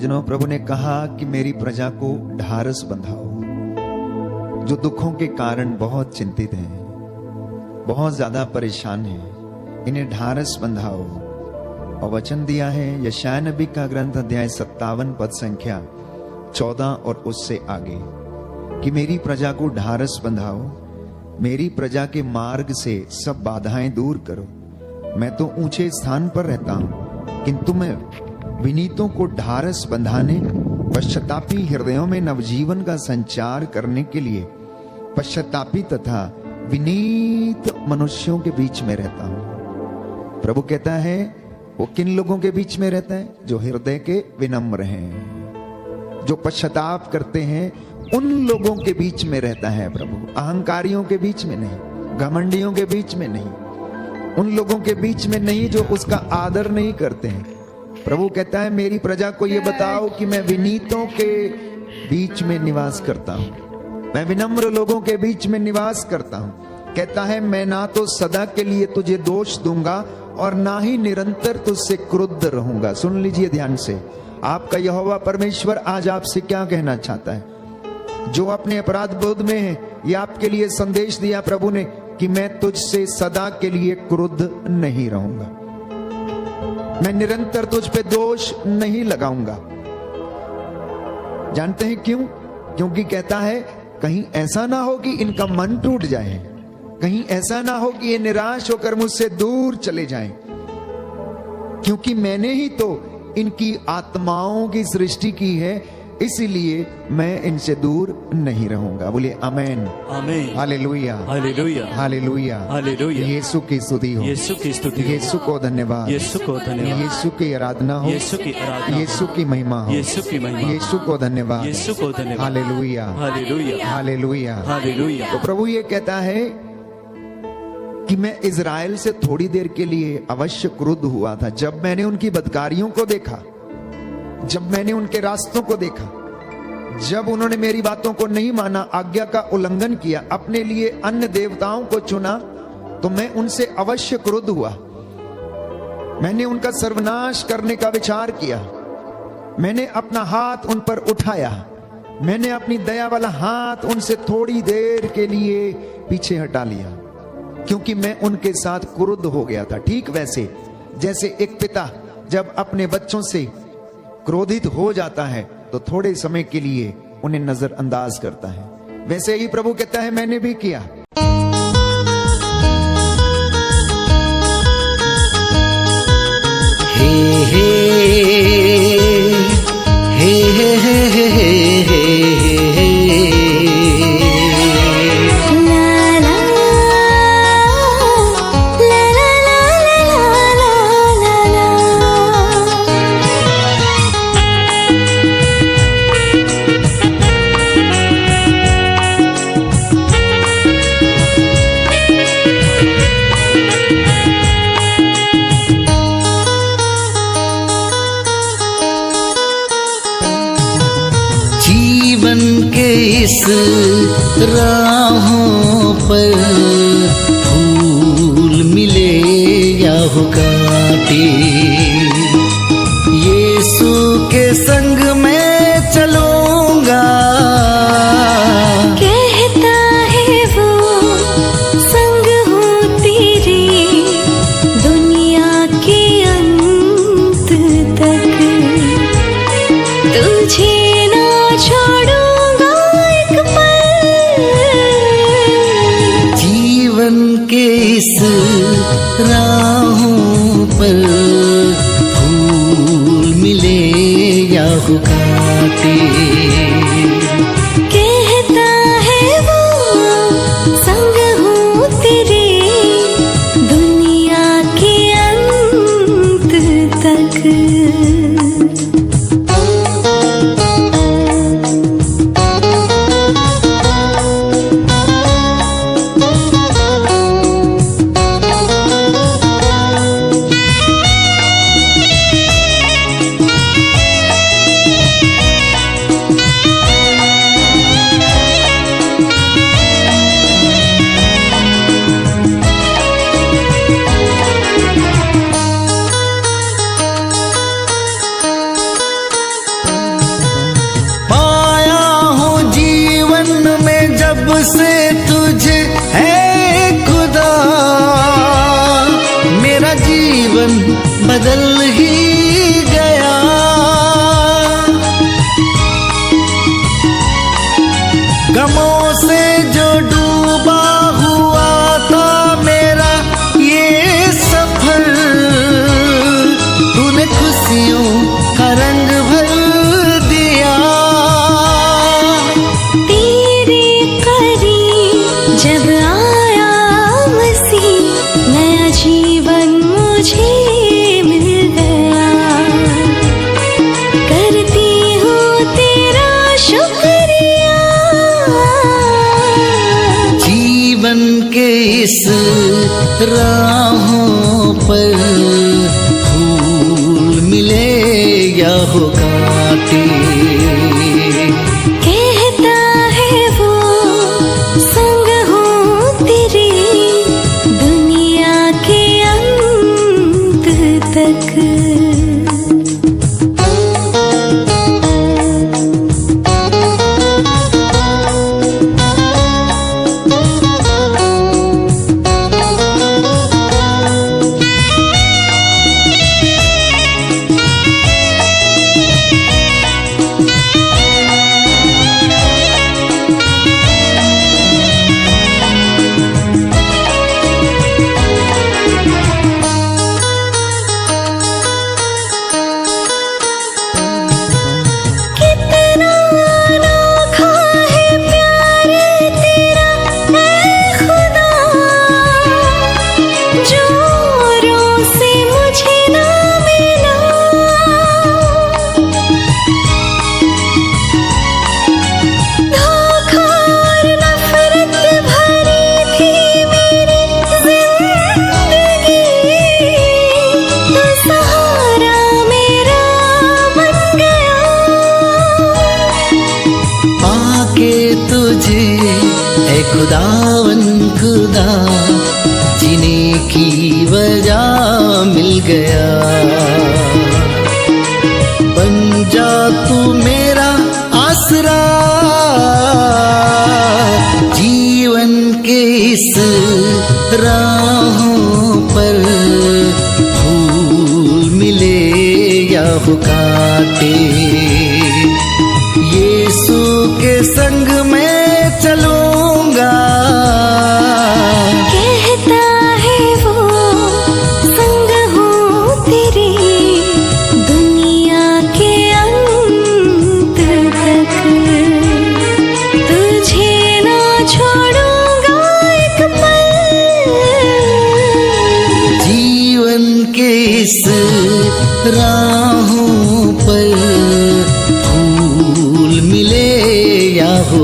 प्रियजनों, प्रभु ने कहा कि मेरी प्रजा को ढारस बंधाओ, जो दुखों के कारण बहुत चिंतित हैं, बहुत ज्यादा परेशान हैं, इन्हें ढारस बंधाओ। और वचन दिया है यशायाह नबी का ग्रंथ अध्याय 57 पद संख्या 14 और उससे आगे कि मेरी प्रजा को ढारस बंधाओ, मेरी प्रजा के मार्ग से सब बाधाएं दूर करो। मैं तो ऊंचे स्थान पर रहता हूं, किंतु मैं विनीतों को ढारस बंधाने, पश्चातापी हृदयों में नवजीवन का संचार करने के लिए पश्चातापी तथा विनीत मनुष्यों के बीच में रहता हूं। प्रभु कहता है वो किन लोगों के बीच में रहता है? जो हृदय के विनम्र हैं, जो पश्चाताप करते हैं, उन लोगों के बीच में रहता है प्रभु। अहंकारियों के बीच में नहीं, घमंडियों के बीच में नहीं, उन लोगों के बीच में नहीं जो उसका आदर नहीं करते हैं। प्रभु कहता है मेरी प्रजा को ये बताओ कि मैं विनीतों के बीच में निवास करता हूं, मैं विनम्र लोगों के बीच में निवास करता हूं। कहता है मैं ना तो सदा के लिए तुझे दोष दूंगा और ना ही निरंतर तुझसे क्रुद्ध रहूंगा। सुन लीजिए ध्यान से, आपका यहोवा परमेश्वर आज आपसे क्या कहना चाहता है? जो अपने अपराध बोध में है, ये आपके लिए संदेश दिया प्रभु ने कि मैं तुझसे सदा के लिए क्रुद्ध नहीं रहूंगा, मैं निरंतर तुझ पे दोष नहीं लगाऊंगा। जानते हैं क्यों? क्योंकि कहता है कहीं ऐसा ना हो कि इनका मन टूट जाए, कहीं ऐसा ना हो कि ये निराश होकर मुझसे दूर चले जाएं, क्योंकि मैंने ही तो इनकी आत्माओं की सृष्टि की है, इसलिए मैं इनसे दूर नहीं रहूंगा। बोलिए आमेन, आमेन, हालेलुया, हालेलुया, हालेलुया, हालेलुया। यीशु की स्तुति हो, यीशु की स्तुति, यीशु को धन्यवाद, यीशु को धन्यवाद, यीशु की आराधना हो, यीशु की आराधना, यीशु की महिमा हो, यीशु की महिमा, यीशु को धन्यवाद, यीशु को धन्यवाद, हालेलुया, हालेलुया, हालेलुया, हालेलुया। तो प्रभु ये कहता है कि मैं इजराइल से थोड़ी देर के लिए अवश्य क्रुद्ध हुआ था, जब मैंने उनकी बदकारियों को देखा, जब मैंने उनके रास्तों को देखा, जब उन्होंने मेरी बातों को नहीं माना, आज्ञा का उल्लंघन किया, अपने लिए अन्य देवताओं को चुना, तो मैं उनसे अवश्य क्रुद्ध हुआ। मैंने उनका सर्वनाश करने का विचार किया, मैंने अपना हाथ उन पर उठाया, मैंने अपनी दया वाला हाथ उनसे थोड़ी देर के लिए पीछे हटा लिया, क्योंकि मैं उनके साथ क्रुद्ध हो गया था। ठीक वैसे जैसे एक पिता जब अपने बच्चों से क्रोधित हो जाता है तो थोड़े समय के लिए उन्हें नजरअंदाज करता है, वैसे ही प्रभु कहता है मैंने भी किया। हे हे हे हे हे हे हे इस राहों पर फूल मिले या हो कांटे, यीशु के संग में चलूंगा, कहता है वो संग हूँ तेरे दुनिया के अंत तक, तुझे ना छोड़ू इस राहों पर फूल मिले या हो कांटे, कहता है वो संग हूँ तेरे दुनिया के अंत तक। ख्वाबों से जो डूबा हुआ था मेरा ये सफर, तूने खुशियों का रंग भर दिया। तेरे करीब जब आया मसीह, नया जीवन मुझे मिल गया। करती हूँ तेरा शुक्रिया। जीवन के इस राहों पर फूल मिले या हो कांटे, कहता है वो संग हूँ तेरे दुनिया के अंत तक। कितना अनोखा है प्यार तेरा ऐ खुदा, जो औरों से मुझे ना मिला। धोखा और नफरत भरी थी मेरी जिंदगी, तो सहारा मेरा बन गया। पाके तुझे ऐ खुदावन खुदा, जीने की वजह मिल गया। बन जा तू मेरा आसरा, जीवन के इस राहों पर फूल मिले या हो कांटे, यीशु के संग मैं चलूंगा। कहता है वो संग हूँ तेरे दुनिया के अंत तक। तुझे ना छोड़ूंगा एक पल। जीवन के इस राहों पर फूल मिले या हो